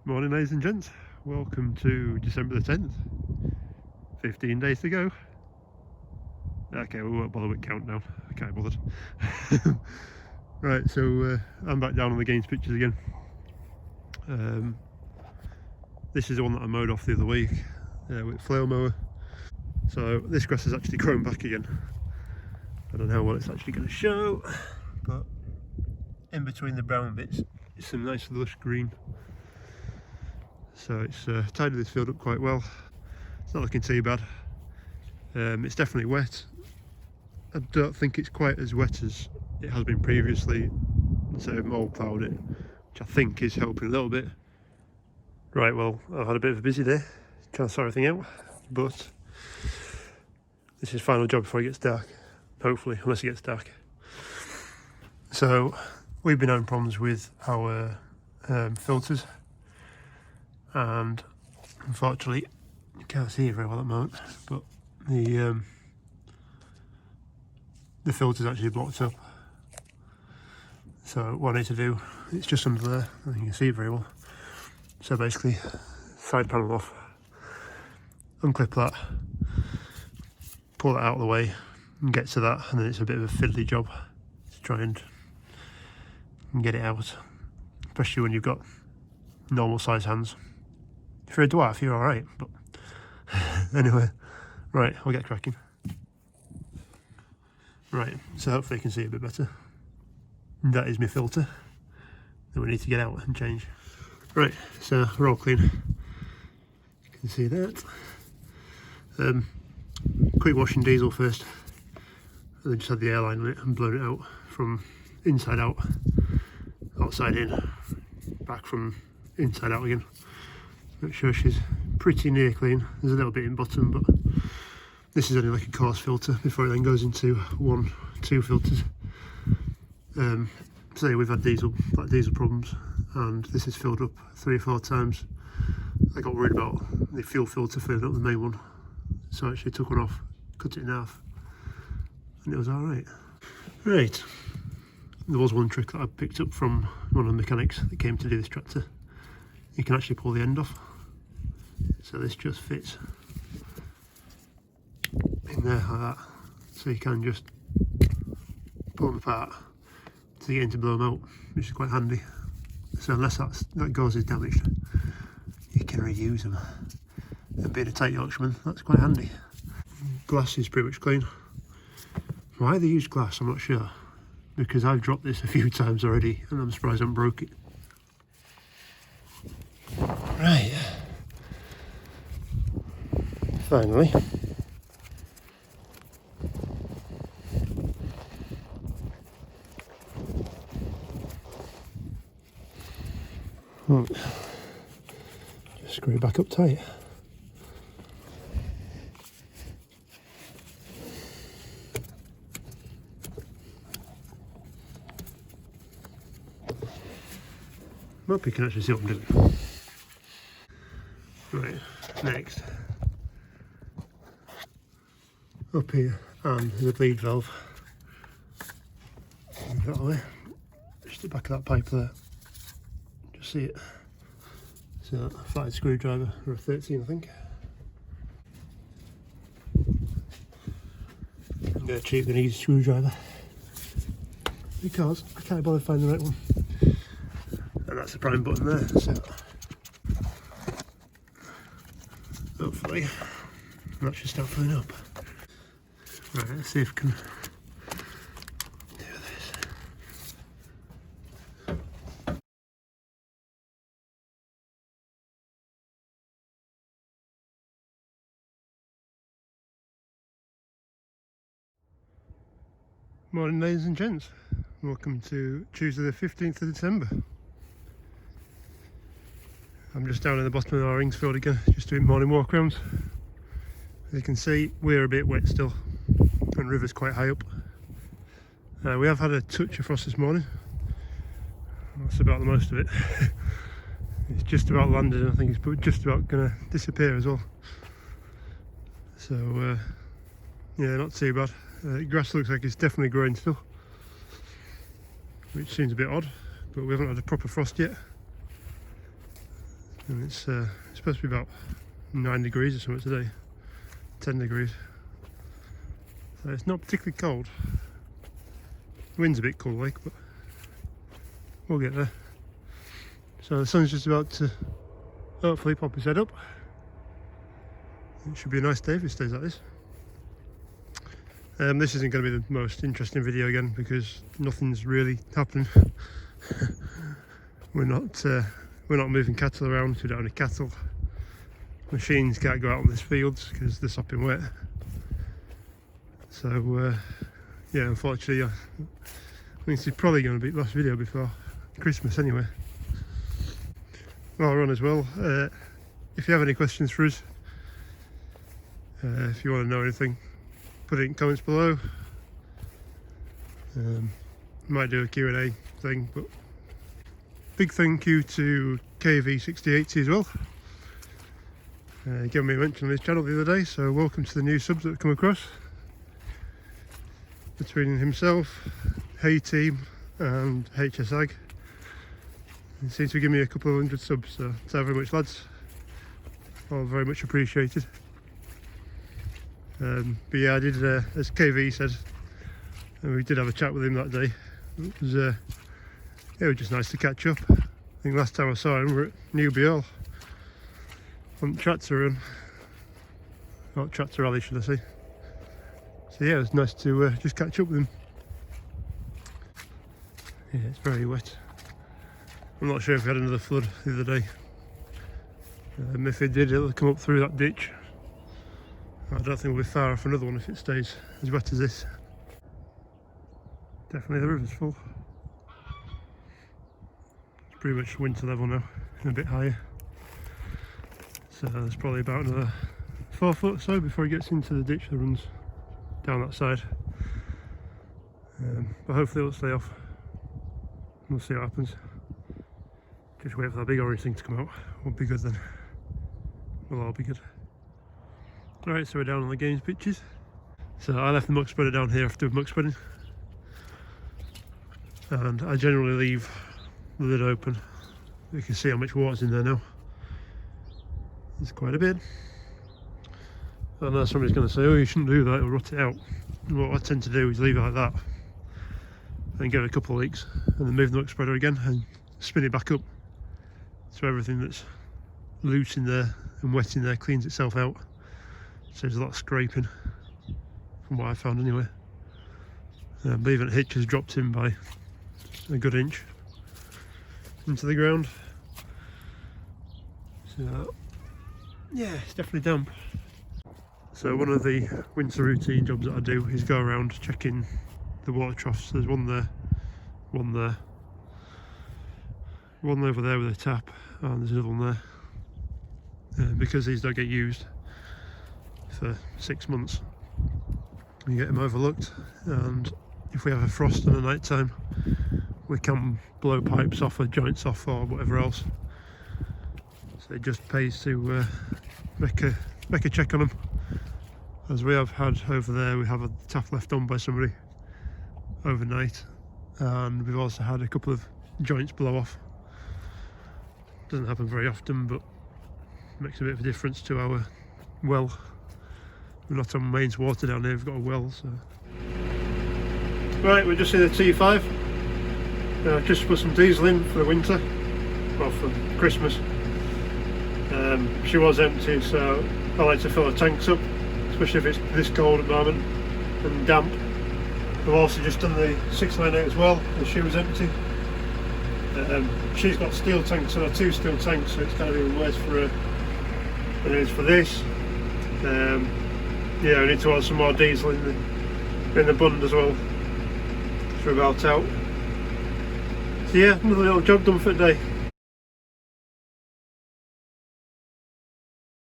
Morning, ladies and gents. Welcome to December the 10th. 15 days to go. Okay, we won't bother with countdown. I can't be bothered. Right, so I'm back down on the games pictures again. This is the one that I mowed off the other week with flail mower. So this grass has actually grown back again. I don't know what it's actually going to show, but in between the brown bits is some nice lush green. So it's tidied this field up quite well. It's not looking too bad. It's definitely wet. I don't think it's quite as wet as it has been previously, so I've mold ploughed it, which I think is helping a little bit. Right, well, I've had a bit of a busy day trying to sort everything out, but this is final job before it gets dark, hopefully, unless it gets dark. So we've been having problems with our filters, and unfortunately you can't see it very well at the moment, but the filter's actually blocked up. So what I need to do, it's just under there, I think you can see it very well. So basically, side panel off, unclip that, pull that out of the way and get to that, and then it's a bit of a fiddly job to try and get it out, especially when you've got normal size hands. If you're a dwarf, you're alright, but anyway, right, I'll get cracking. Right, so hopefully you can see it a bit better. That is my filter that we need to get out and change. Right, so we're all clean. You can see that. Quick washing diesel first, and then just had the airline on it and blown it out from inside out, outside in, back from inside out again. Make sure she's pretty near clean. There's a little bit in bottom, but this is only like a coarse filter before it then goes into 1-2 filters. So we've had black diesel problems, and this is filled up 3 or 4 times. I got worried about the fuel filter filling up the main one, so I actually took one off, cut it in half, and it was alright. Right, there was one trick that I picked up from one of the mechanics that came to do this tractor. You can actually pull the end off, so this just fits in there like that, so you can just pull them apart to get into blow them out, which is quite handy. So unless that gauze is damaged, you can reuse them. And being a tight Yorkshireman, that's quite handy. Glass is pretty much clean. Why they use glass, I'm not sure, because I've dropped this a few times already and I'm surprised I haven't broke it. Right, finally. Just screw it back up tight. Hope you can actually see what I'm doing. Right, next. Up here, and there's a bleed valve. Move that away. Just the back of that pipe there. Just see it. So a flatted screwdriver, or a 13 I think. I'm going to cheat an easy screwdriver because I can't bother finding the right one. And that's the prime button there, so hopefully that should start filling up. Right, let's see if we can do this. Morning, ladies and gents. Welcome to Tuesday the 15th of December. I'm just down at the bottom of our Ringsfield again, just doing morning walk rounds. As you can see, we're a bit wet still, and river's quite high up. We have had a touch of frost this morning. That's about the most of it. It's just about landed, and I think it's just about going to disappear as well. So yeah, not too bad. Grass looks like it's definitely growing still, which seems a bit odd, but we haven't had a proper frost yet. and it's supposed to be about 9 degrees or something today, 10 degrees. So it's not particularly cold. The wind's a bit cool like, but we'll get there. So the sun's just about to hopefully pop his head up. It should be a nice day if it stays like this. This isn't going to be the most interesting video again because nothing's really happening. We're not moving cattle around. We don't have any cattle. Machines can't go out on these fields because they're sopping wet. So yeah, unfortunately, I think this is probably going to be the last video before Christmas anyway. While we're on as well, if you have any questions for us, if you want to know anything, put it in comments below. Might do a Q&A thing, but big thank you to KV6080 as well. Gave me a mention on his channel the other day, so welcome to the new subs that have come across. Between himself, Hey Team and HSAG, he seems to give me a couple of 100 subs, so thank you very much lads, all very much appreciated. But yeah, I did, as KV said, and we did have a chat with him that day. It was just nice to catch up. I think last time I saw him we were at New Beal on tractor run, or tractor rally should I say. So yeah, it was nice to just catch up with him. Yeah, it's very wet. I'm not sure if we had another flood the other day. If it did, it'll come up through that ditch. I don't think we'll be far off another one if it stays as wet as this. Definitely the river's full. It's pretty much winter level now, and a bit higher. So there's probably about another 4 foot or so before it gets into the ditch that runs down that side. But hopefully it'll stay off. We'll see what happens. Just wait for that big orange thing to come out. Won't be good then. We'll all be good. Alright, so we're down on the games pitches. So I left the muck spreader down here after muck spreading. And I generally leave the lid open. You can see how much water's in there now. There's quite a bit. I know somebody's going to say, oh, you shouldn't do that, it'll rot it out. And what I tend to do is leave it like that and give it a couple of weeks and then move the muck spreader again and spin it back up. So everything that's loose in there and wet in there cleans itself out. So there's a lot of scraping, from what I found anyway. But even hitch has dropped in by a good inch into the ground. So yeah, it's definitely damp. So one of the winter routine jobs that I do is go around checking the water troughs. There's one there, one there, one over there with a tap, and there's another one there. Because these don't get used for 6 months, you get them overlooked, and if we have a frost in the night time, we can blow pipes off or joints off or whatever else. So it just pays to make a check on them. As we have had over there, we have a tap left on by somebody overnight, and we've also had a couple of joints blow off. Doesn't happen very often, but makes a bit of a difference to our well. We're not on mains water down here, we've got a well. So right, we're just in the T5. Just put some diesel in for the winter, well, for Christmas. She was empty, so I like to fill the tanks up, especially if it's this cold at the moment and damp. I've also just done the 698 as well, and she was empty. She's got steel tanks, and 2 steel tanks, so it's kind of even worse for her than it is for this. Yeah, we need to add some more diesel in the bund as well. So we're about out. So yeah, another little job done for the day.